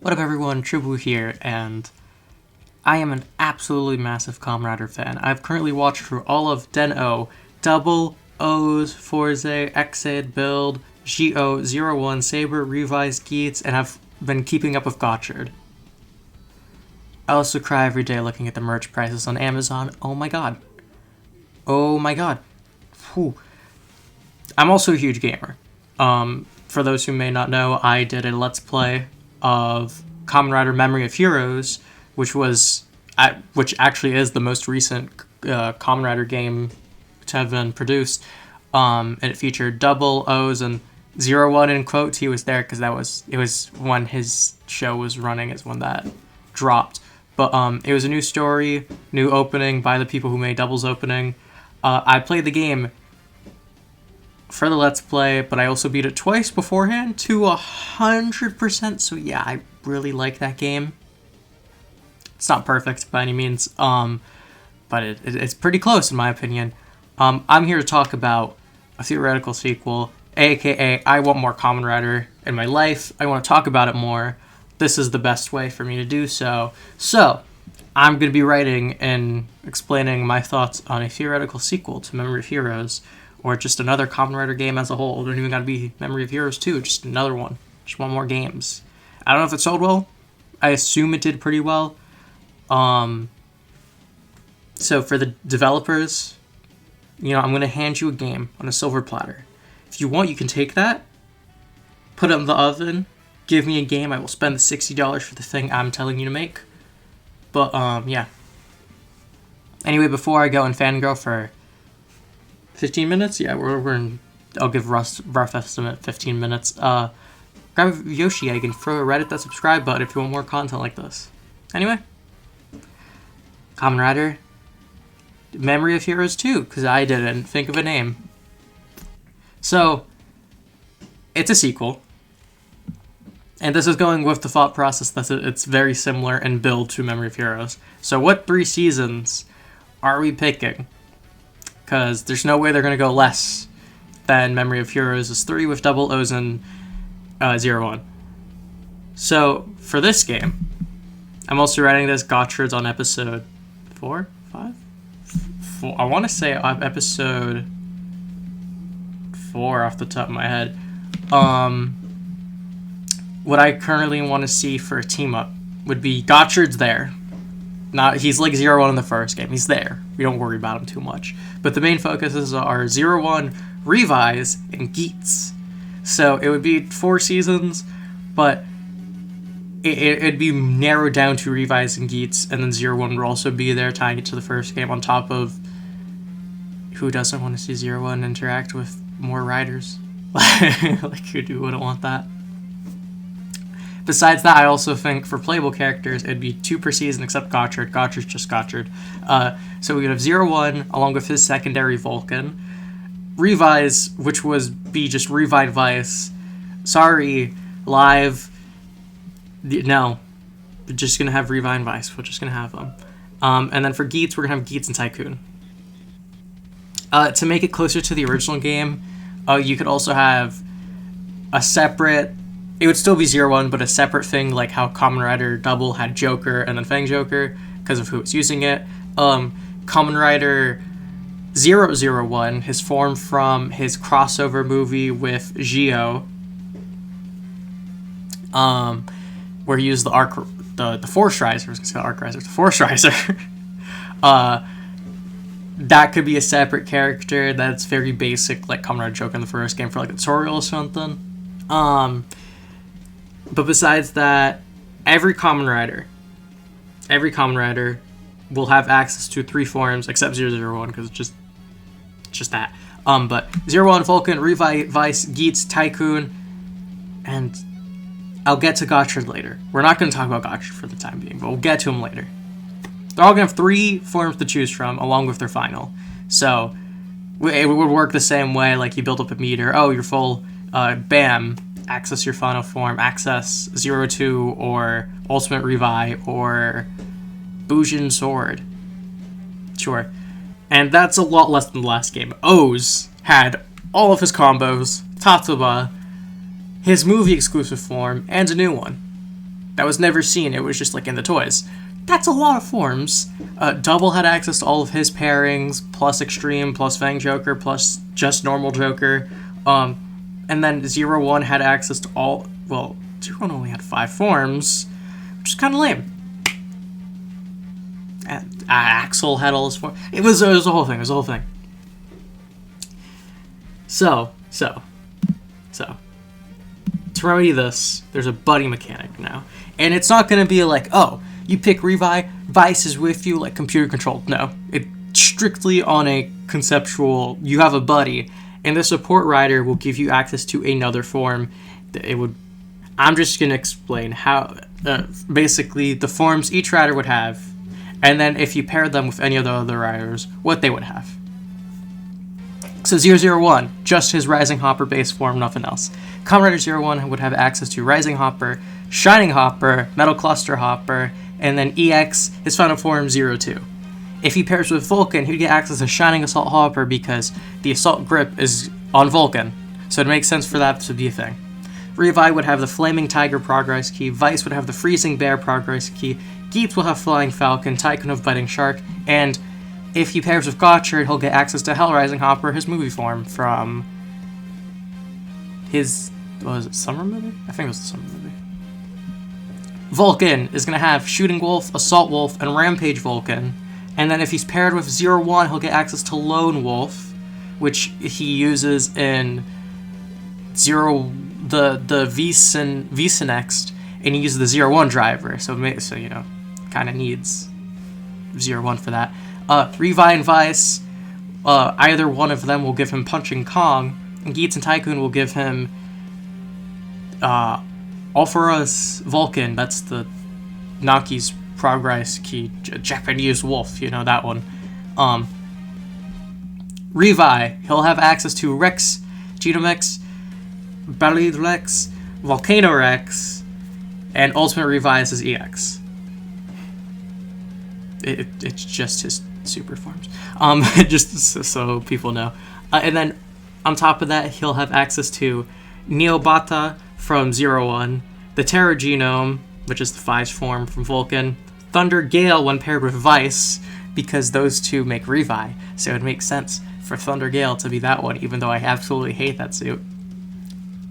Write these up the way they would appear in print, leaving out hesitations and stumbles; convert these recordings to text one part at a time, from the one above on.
What up everyone, Tribu here, and I am an absolutely massive Kamen Rider fan. I've currently watched through all of Den-O, Double, O's, Fourze, Exade, Build, Go, 01, Saber, Revice, Geats, and I've been keeping up with Gotchard. I also cry every day looking at the merch prices on Amazon. Oh my god. Oh my god. Whew. I'm also a huge gamer. For those who may not know, I did a Let's Play of Kamen Rider Memory of Heroes, which actually is the most recent Kamen Rider game to have been produced. And it featured Double, O's, and 01 in quotes. He was there because it was when his show was running, is when that dropped. But it was a new story, new opening by the people who made Double's opening. I played the game for the Let's Play, but I also beat it twice beforehand to 100%, so yeah, I really like that game. It's not perfect by any means, but it's pretty close in my opinion. I'm here to talk about a theoretical sequel, aka I want more Kamen Rider in my life. I want to talk about it more. This is the best way for me to do so. So, I'm going to be writing and explaining my thoughts on a theoretical sequel to Memory of Heroes, or just another Kamen Rider game as a whole. It don't even gotta be Memory of Heroes 2, just another one. Just one more games. I don't know if it sold well. I assume it did pretty well. So for the developers, I'm gonna hand you a game on a silver platter. If you want, you can take that, put it in the oven, give me a game. I will spend the $60 for the thing I'm telling you to make. But, yeah. Anyway, before I go and fangirl for 15 minutes? Yeah, we're in, I'll give rough estimate 15 minutes. Grab a Yoshi egg and throw a Reddit that subscribe button if you want more content like this. Anyway, Kamen Rider Memory of Heroes 2, because I didn't think of a name. So, it's a sequel. And this is going with the thought process that it's very similar in build to Memory of Heroes. So what 3 seasons are we picking? Because there's no way they're going to go less than Memory of Heroes is 3 with Double O's and 01. So, for this game, I'm also writing this. Gotchard's on episode 4? 5? 4. I want to say episode 4 off the top of my head. What I currently want to see for a team-up would be Gotchard's there. He's like 01 in the first game. He's there. We don't worry about him too much. But the main focuses are 01, Revice, and Geats. So it would be 4 seasons, but it'd be narrowed down to Revice and Geats, and then 01 would also be there, tying it to the first game, on top of who doesn't want to see 01 interact with more riders? Like, who wouldn't want that? Besides that, I also think for playable characters, it'd be 2 per season except Gotchard. Gotchard's just Gotchard. So we would have 01, along with his secondary Volcano. Revice, which would be just Revice. Sorry, live. No. We're just going to have Revice. We're just going to have them. And then for Geats, we're going to have Geats and Tycoon. To make it closer to the original game, you could also have a separate... It would still be 01, but a separate thing, like how Kamen Rider Double had Joker and then Fang Joker, because of who was using it. Kamen Rider 001, his form from his crossover movie with Go, where he used the Fourze Riser. I was going to say Arc Riser, the Fourze Riser. That could be a separate character that's very basic, like Kamen Rider Joker in the first game, for like a tutorial or something. But besides that, every Kamen Rider will have access to 3 forms, except 001, because it's just that. But 01, Volcano, Revice, Geats, Tycoon, and I'll get to Gotchard later. We're not going to talk about Gotchard for the time being, but we'll get to him later. They're all going to have 3 forms to choose from, along with their final. So, it would work the same way, like you build up a meter. Oh, you're full, bam. Access your final form, access 02 or Ultimate Revive or Bujin Sword. Sure. And that's a lot less than the last game. O's had all of his combos, Tatsuba, his movie exclusive form, and a new one. That was never seen. It was just like in the toys. That's a lot of forms. Double had access to all of his pairings, plus Extreme, plus Fang Joker, plus just normal Joker. And then 0-1 had access to all... Well, 0-1 only had 5 forms, which is kind of lame. And Axel had all his forms. It was a whole thing. It was a whole thing. So... To remedy this, there's a buddy mechanic now. And it's not going to be like, oh, you pick Revice is with you, like computer controlled. No, it's strictly on a conceptual, you have a buddy, and the support rider will give you access to another form. I'm just going to explain how, basically, the forms each rider would have, and then if you pair them with any of the other riders, what they would have. So 001, just his Rising Hopper base form, nothing else. Kamen Rider 01 would have access to Rising Hopper, Shining Hopper, Metal Cluster Hopper, and then EX, his final form, 02. If he pairs with Vulcan, he'd get access to Shining Assault Hopper because the Assault Grip is on Vulcan, so it makes sense for that to be a thing. Revice would have the Flaming Tiger Progress Key, Vice would have the Freezing Bear Progress Key, Geats will have Flying Falcon, Tycoon of Biting Shark, and if he pairs with Gotchard, he'll get access to Hell Rising Hopper, his movie form from his, was it Summer movie? I think it was the Summer movie. Vulcan is going to have Shooting Wolf, Assault Wolf, and Rampage Vulcan. And then if he's paired with 01, he'll get access to Lone Wolf, which he uses in the Visa Next, and he uses the 01 driver, so you know, kind of needs 01 for that. Revice and Vice, either one of them will give him Punching Kong, and Geats and Tycoon will give him Alpha's Vulcan, that's the Naki's Progress Key, Japanese Wolf, you know, that one. Revice, he'll have access to Rex, Genomex, Balid Rex, Volcano Rex, and Ultimate Revice is EX. It's just his super forms. Just so people know. And then on top of that, he'll have access to Neobata from 01, the Terra Genome, which is the Fives form from Vulcan, Thunder Gale when paired with Vice, because those two make Revice, so it makes sense for Thunder Gale to be that one, even though I absolutely hate that suit.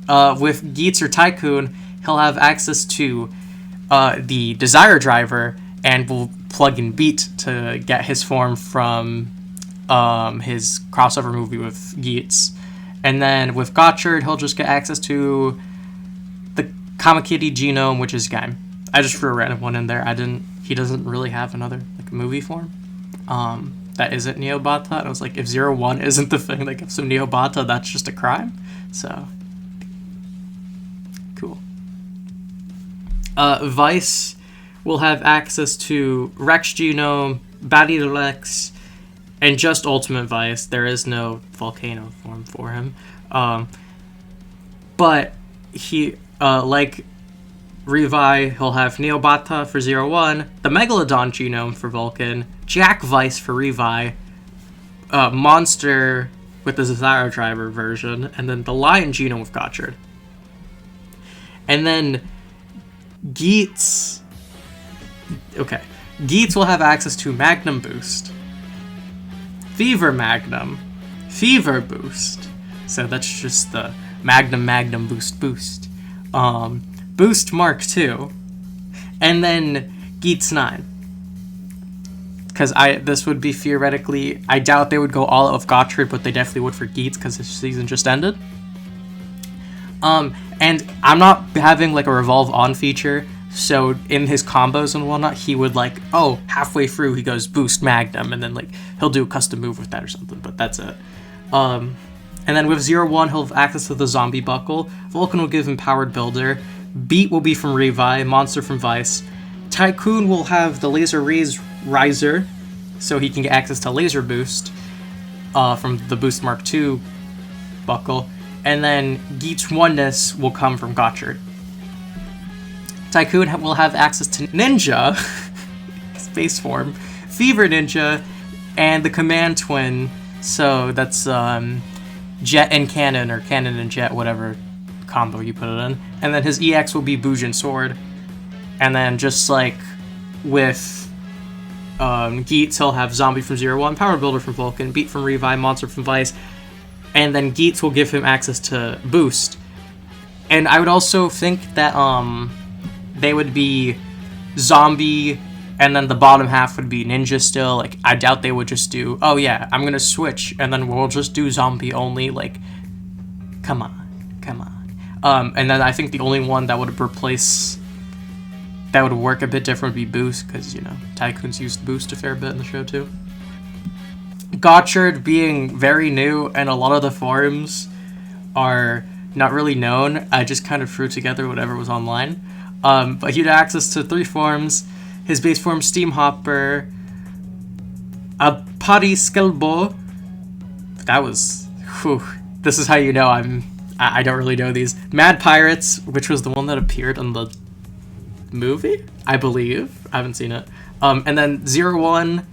With Geats or Tycoon, he'll have access to the Desire Driver, and will plug in Beat to get his form from his crossover movie with Geats. And then with Gotchard, he'll just get access to the Kamakitty Genome, which is Gaim. I just threw a random one in there. He doesn't really have another like movie form that isn't Neobata. And I was like, if 01 isn't the thing that gives him Neobata, that's just a crime. So cool. Vice will have access to Rex Genome, Batty Lex, and just Ultimate Vice. There is no Volcano form for him. But he, like Revice, he'll have Neobata for 01, the Megalodon Genome for Vulcan, Jack Vice for Revice, Monster with the Desire Driver version, and then the Lion Genome with Gotchard. And then Geats... Okay. Geats will have access to Magnum Boost, Fever Magnum, Fever Boost. So that's just the Magnum Boost. Boost Mark II, and then Geats 9. Because this would be theoretically, I doubt they would go all out of Gotchard, but they definitely would for Geats because his season just ended. And I'm not having like a revolve on feature, so in his combos and whatnot, he would like, oh, halfway through he goes Boost Magnum, and then like he'll do a custom move with that or something, but that's it. And then with 01, he'll have access to the Zombie Buckle. Vulcan will give him Powered Builder. Beat will be from Revice, Monster from Vice. Tycoon will have the Laser Riser, so he can get access to Laser Boost from the Boost Mark II buckle. And then Geats Oneness will come from Gotchard. Tycoon will have access to Ninja, space form, Fever Ninja, and the Command Twin. So that's Jet and Cannon, or Cannon and Jet, whatever combo you put it in. And then his EX will be Bujin Sword. And then just like with Geats, he'll have Zombie from 0-1, Power Builder from Vulcan, Beat from Revive, Monster from Vice, and then Geats will give him access to Boost. And I would also think that they would be Zombie, and then the bottom half would be Ninja still. Like, I doubt they would just do, oh yeah, I'm gonna switch, and then we'll just do Zombie only. Like, come on. And then I think the only one that would replace, that would work a bit different would be Boost, because, you know, Tycoons used Boost a fair bit in the show too. Gotchard being very new, and a lot of the forms are not really known. I just kind of threw together whatever was online. But he'd have access to 3 forms. His base form, Steam Hopper, a Pari Skelbo. That was, whew. This is how you know I don't really know these. Mad Pirates, which was the one that appeared in the movie, I believe. I haven't seen it. And then 0-1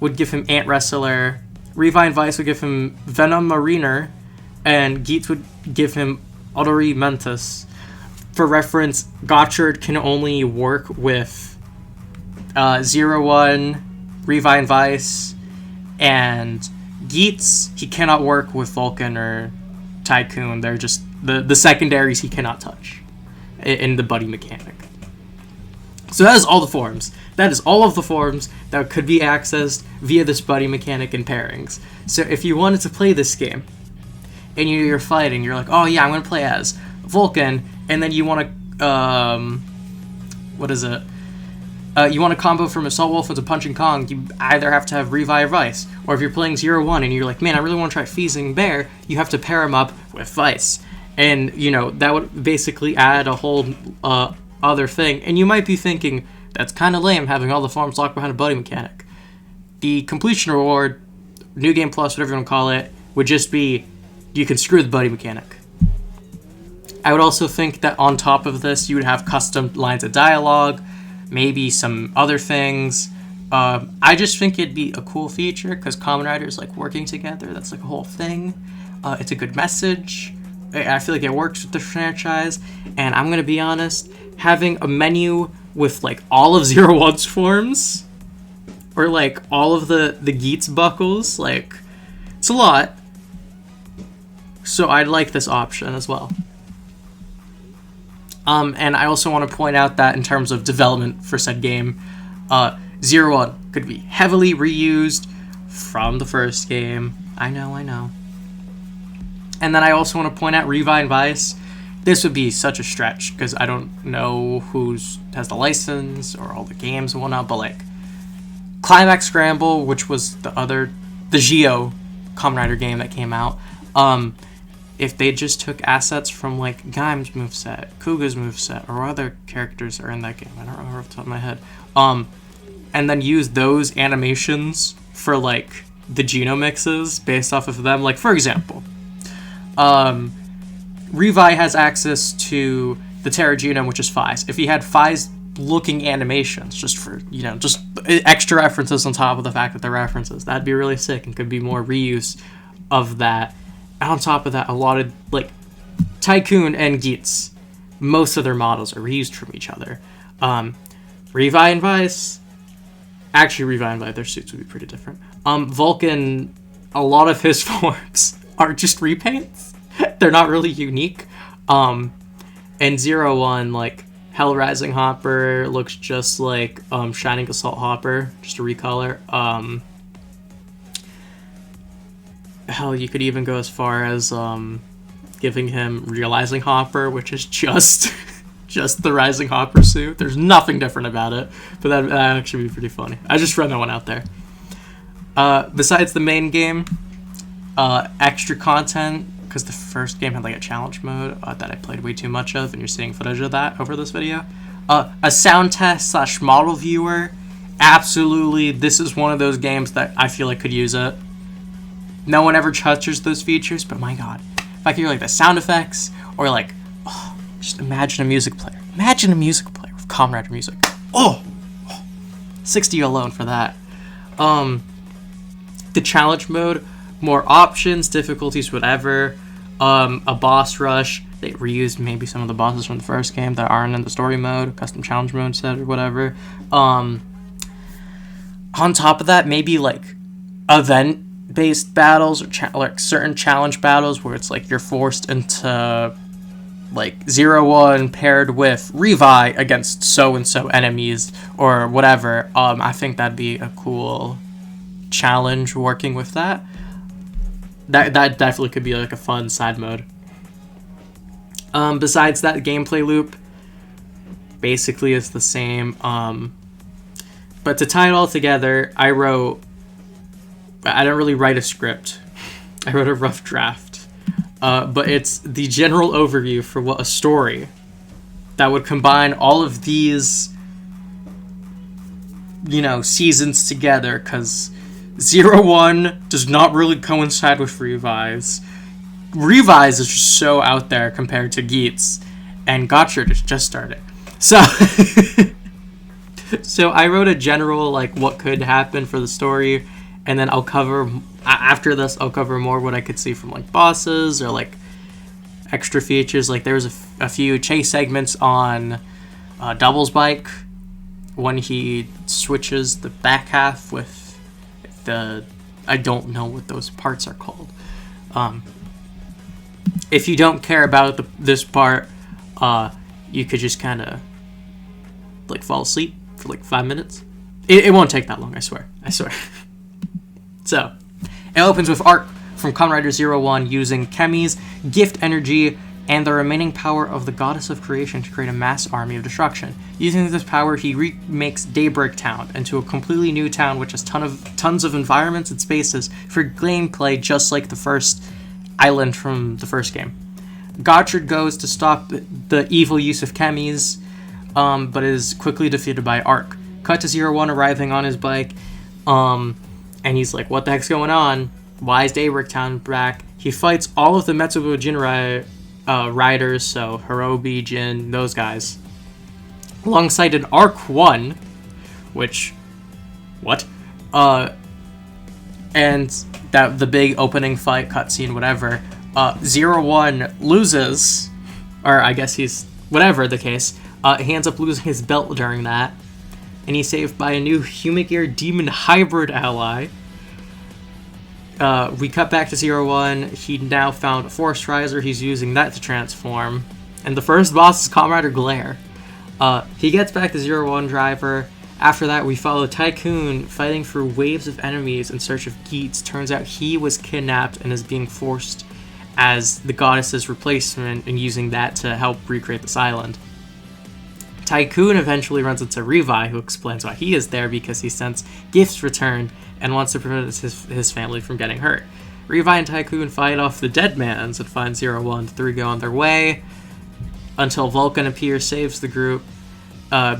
would give him Ant Wrestler. Revive Vice would give him Venom Mariner. And Geats would give him Odori Mentis. For reference, Gotchard can only work with 0-1, Revive Vice, and Geats, he cannot work with Vulcan or Tycoon. They're just the secondaries he cannot touch in the buddy mechanic. So that is all the forms. That is all of the forms that could be accessed via this buddy mechanic and pairings. So if you wanted to play this game, and you're fighting, you're like, oh yeah, I'm going to play as Vulcan, and then you want to, you want to combo from Assault Wolf into Punching Kong, you either have to have Revive Vice, or if you're playing 0-1 and you're like, man, I really want to try Feasting Bear, you have to pair him up with Vice. And, you know, that would basically add a whole other thing. And you might be thinking, that's kind of lame, having all the forms locked behind a buddy mechanic. The completion reward, New Game Plus, whatever you want to call it, would just be, you can screw the buddy mechanic. I would also think that on top of this, you would have custom lines of dialogue, maybe some other things. I just think it'd be a cool feature, because Kamen Rider is like working together. That's like a whole thing. It's a good message. I feel like it works with the franchise. And I'm going to be honest, having a menu with like all of 0-1's forms, or like all of the Geats buckles, like, it's a lot. So I'd like this option as well. And I also want to point out that in terms of development for said game, 0-1 could be heavily reused from the first game. I know. And then I also want to point out Revive Vice. This would be such a stretch, because I don't know who has the license or all the games and whatnot, but like Climax Scramble, which was the Geo Kamen Rider game that came out, if they just took assets from like Gaim's moveset, Kuga's moveset, or other characters are in that game, I don't remember off the top of my head, and then use those animations for like the Geno mixes based off of them. Like, for example, Revi has access to the Terra Genome, which is Fourze. If he had Fourze looking animations, just for, you know, just extra references on top of the fact that they're references, that'd be really sick, and could be more reuse of that. On top of that, a lot of, like, Tycoon and Geats, most of their models are reused from each other. Revi and Vice, actually Revi and Vice, their suits would be pretty different. Vulcan, a lot of his forms are just repaints. They're not really unique. And 0-1, like, Hell Rising Hopper looks just like Shining Assault Hopper, just a recolor. Hell, you could even go as far as giving him Realizing Hopper, which is just the Rising Hopper suit. There's nothing different about it, but that'd actually be pretty funny. I just threw that one out there. Besides the main game, extra content, because the first game had like a challenge mode that I played way too much of, and you're seeing footage of that over this video. A sound test / model viewer. Absolutely, this is one of those games that I feel like could use it. No one ever touches those features, but my god, if I could hear like the sound effects, or like, oh, just imagine a music player. Imagine a music player with Kamen Rider music. Oh, 60 alone for that. The challenge mode, more options, difficulties, whatever. A boss rush, They reused maybe some of the bosses from the first game that aren't in the story mode, custom challenge mode set or whatever. On top of that, maybe like event-based battles or like certain challenge battles where it's like you're forced into like 0-1 paired with Revice against so-and-so enemies or whatever. I think that'd be a cool challenge working with that. That definitely could be like a fun side mode. Besides that, gameplay loop basically is the same. But to tie it all together, I didn't really write a script. I wrote a rough draft. But it's the general overview for what a story that would combine all of these, seasons together, because 0-1 does not really coincide with Revice. Revice is just so out there compared to Geats, and Gotchard is just starting. So, so I wrote a general, like, what could happen for the story, and then after this, I'll cover more what I could see from, like, bosses or, like, extra features. Like, there was a few chase segments on Double's bike when he switches the back half with I don't know what those parts are called. If you don't care about this part, you could just kind of, like, fall asleep for, like, 5 minutes. It won't take that long, I swear. So, it opens with Arc from Kamen Rider 0-1 using Kemi's gift energy and the remaining power of the goddess of creation to create a mass army of destruction. Using this power, he remakes Daybreak Town into a completely new town which has tons of environments and spaces for gameplay, just like the first island from the first game. Gotchard goes to stop the evil use of Kemi's, but is quickly defeated by Arc. Cut to 0-1 arriving on his bike, and he's like, what the heck's going on? Why is Daybreak Town back? He fights all of the Metsubo Jinrai riders, so Hirobi, Jin, those guys, alongside an Arc 1, which, what? And that the big opening fight, cutscene, whatever, 0-1 loses, or I guess he's, whatever the case, he ends up losing his belt during that, and he's saved by a new Humagear Demon Hybrid ally. We cut back to 0-1. He now found a Force Riser. He's using that to transform. And the first boss is Kamen Rider Glare. He gets back to 0-1 driver. After that, we follow Tycoon fighting through waves of enemies in search of Geats. Turns out he was kidnapped and is being forced as the goddess's replacement and using that to help recreate this island. Tycoon eventually runs into Revice, who explains why he is there because he sensed gifts returned and wants to prevent his family from getting hurt. Revice and Tycoon fight off the Deadmans and find 0-1. The three go on their way until Volcano appears, saves the group,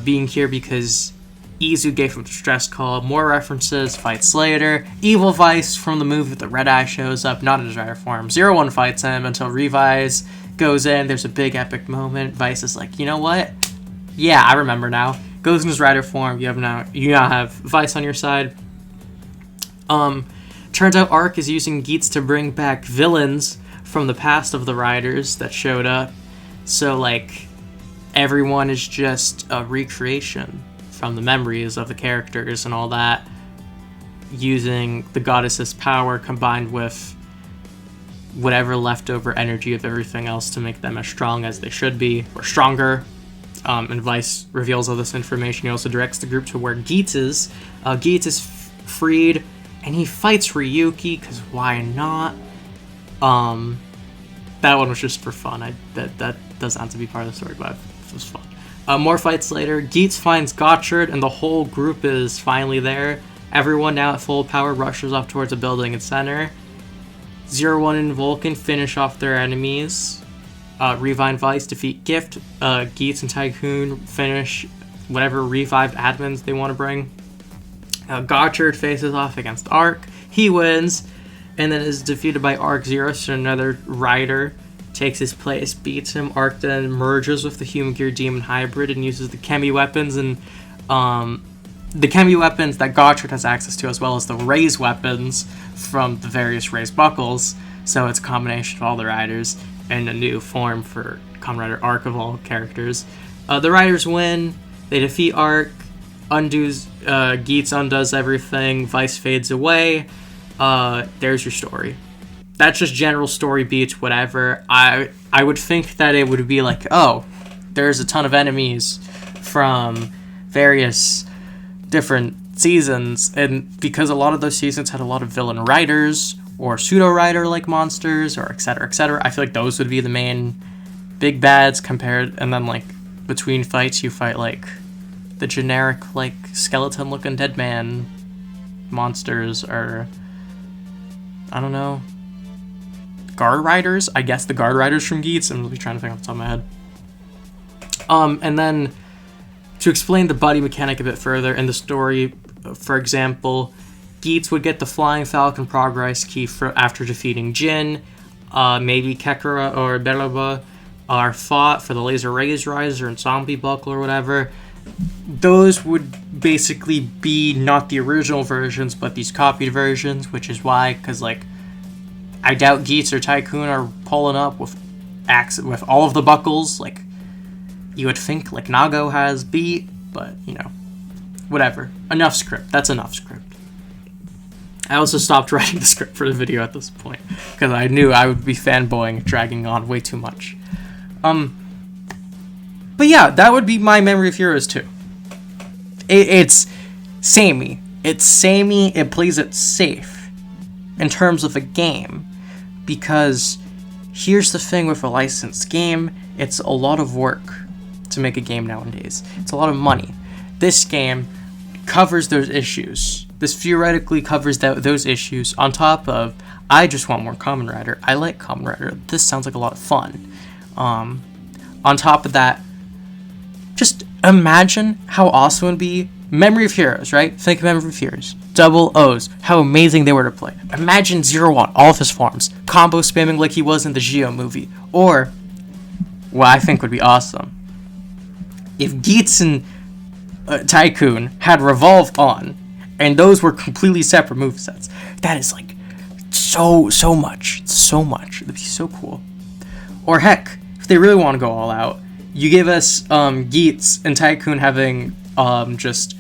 being here because Izu gave him a distress call. More references, fights later. Evil Vice from the movie with the red eye shows up, not in his rider form. 0-1 fights him until Revice goes in. There's a big epic moment. Vice is like, you know what? Yeah, I remember now. Goes in his rider form. You now have Vice on your side. Turns out Arc is using Geats to bring back villains from the past of the riders that showed up. So, like, everyone is just a recreation from the memories of the characters and all that, using the goddess's power combined with whatever leftover energy of everything else to make them as strong as they should be, or stronger. And Vice reveals all this information. He also directs the group to where Geats is. Geats is freed, and he fights Ryuki, because why not? That one was just for fun. That doesn't have to be part of the story, but it was fun. More fights later. Geats finds Gotchard, and the whole group is finally there. Everyone now at full power rushes off towards a building in center. 0-1 and Vulcan finish off their enemies. Revive and Vice defeat Gift. Geats and Tycoon finish whatever revived admins they want to bring. Gotchard faces off against Arc. He wins, and then is defeated by Arc Zero, so another rider takes his place, beats him. Arc then merges with the Humagear Demon Hybrid and uses the Chemi weapons, and the Chemi weapons that Gotchard has access to, as well as the Raise weapons from the various Raise buckles. So it's a combination of all the riders. and a new form for Kamen Rider Arc of all characters. The Riders win. They defeat Arc. Geats undoes everything. Vice fades away. There's your story. That's just general story beats, whatever. I would think that it would be like, oh, there's a ton of enemies from various different seasons, and because a lot of those seasons had a lot of villain riders or pseudo-rider like monsters, or etc., I feel like those would be the main big bads compared, and then like between fights you fight like the generic like skeleton looking dead man monsters, or I don't know, guard riders. I guess the guard riders from Geats. I'm really trying to think off the top of my head. And then to explain the buddy mechanic a bit further in the story, for example, Geats would get the Flying Falcon Progress Key after defeating Jin. Maybe Kekara or Belaba are fought for the Laser Raise Riser and Zombie Buckle or whatever. Those would basically be not the original versions, but these copied versions, which is why, because like, I doubt Geats or Tycoon are pulling up with all of the buckles. Like, you would think like Nago has beat, but you know, whatever. Enough script. That's enough script. I also stopped writing the script for the video at this point because I knew I would be fanboying, dragging on way too much. But yeah, that would be my memory of Heroes 2. It's samey. It's samey. It plays it safe in terms of a game, because here's the thing with a licensed game: it's a lot of work to make a game nowadays. It's a lot of money. This game covers those issues. This theoretically covers those issues on top of, I just want more Kamen Rider. I like Kamen Rider. This sounds like a lot of fun. On top of that, just imagine how awesome it would be. Memory of Heroes, right? Think of Memory of Heroes. Double O's. How amazing they were to play. Imagine 01, all of his forms. Combo spamming like he was in the Geo movie. Or, what I think would be awesome, if Geats and Tycoon had Revolve on, and those were completely separate movesets. That is like so much. It'd be so cool. Or heck, if they really want to go all out, you give us Geats and Tycoon having just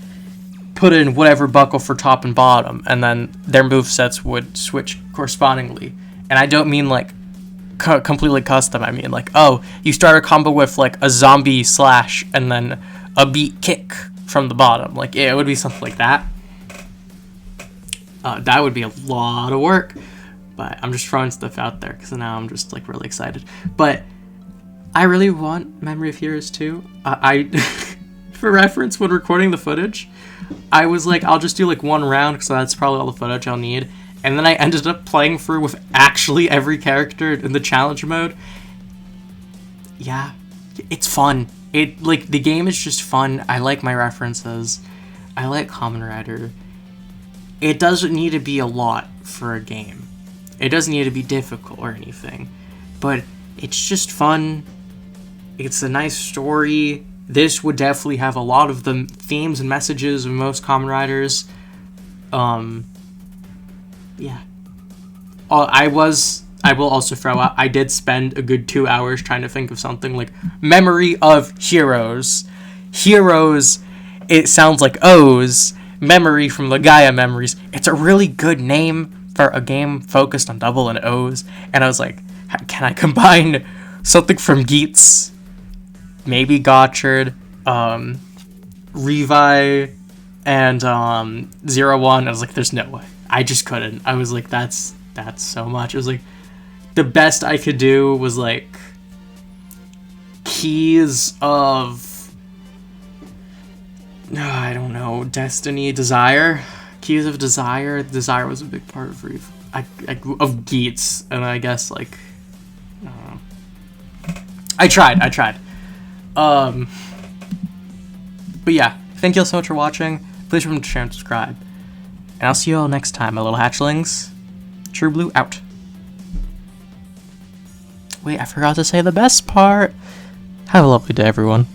put in whatever buckle for top and bottom, and then their movesets would switch correspondingly. And I don't mean like completely custom. I mean like, oh, you start a combo with like a zombie slash and then a beat kick from the bottom. Like, yeah, it would be something like that. That would be a lot of work, but I'm just throwing stuff out there because now I'm just like really excited. But I really want Memory of Heroes 2. I for reference, when recording the footage, I was like, I'll just do like one round because that's probably all the footage I'll need. And then I ended up playing through with actually every character in the challenge mode. Yeah, it's fun. The game is just fun. I like my references. I like Kamen Rider. It doesn't need to be a lot for a game. It doesn't need to be difficult or anything. But it's just fun. It's a nice story. This would definitely have a lot of the themes and messages of most Kamen Riders. Yeah. I will also throw out, I did spend a good 2 hours trying to think of something like Memory of Heroes. Heroes, it sounds like O's. Memory from the Gaia Memories. It's a really good name for a game focused on double and O's. And I was like, can I combine something from Geats? Maybe Gotchard, Revice, and 01. I was like, there's no way. I just couldn't. I was like, that's so much. It was like, the best I could do was like keys of, I don't know, Destiny, Desire. Keys of Desire. Desire was a big part of of Geats, and I guess like, I don't know. I tried. But yeah, thank you all so much for watching. Please remember to share and subscribe. And I'll see you all next time, my little hatchlings. True Blue out. Wait, I forgot to say the best part. Have a lovely day, everyone.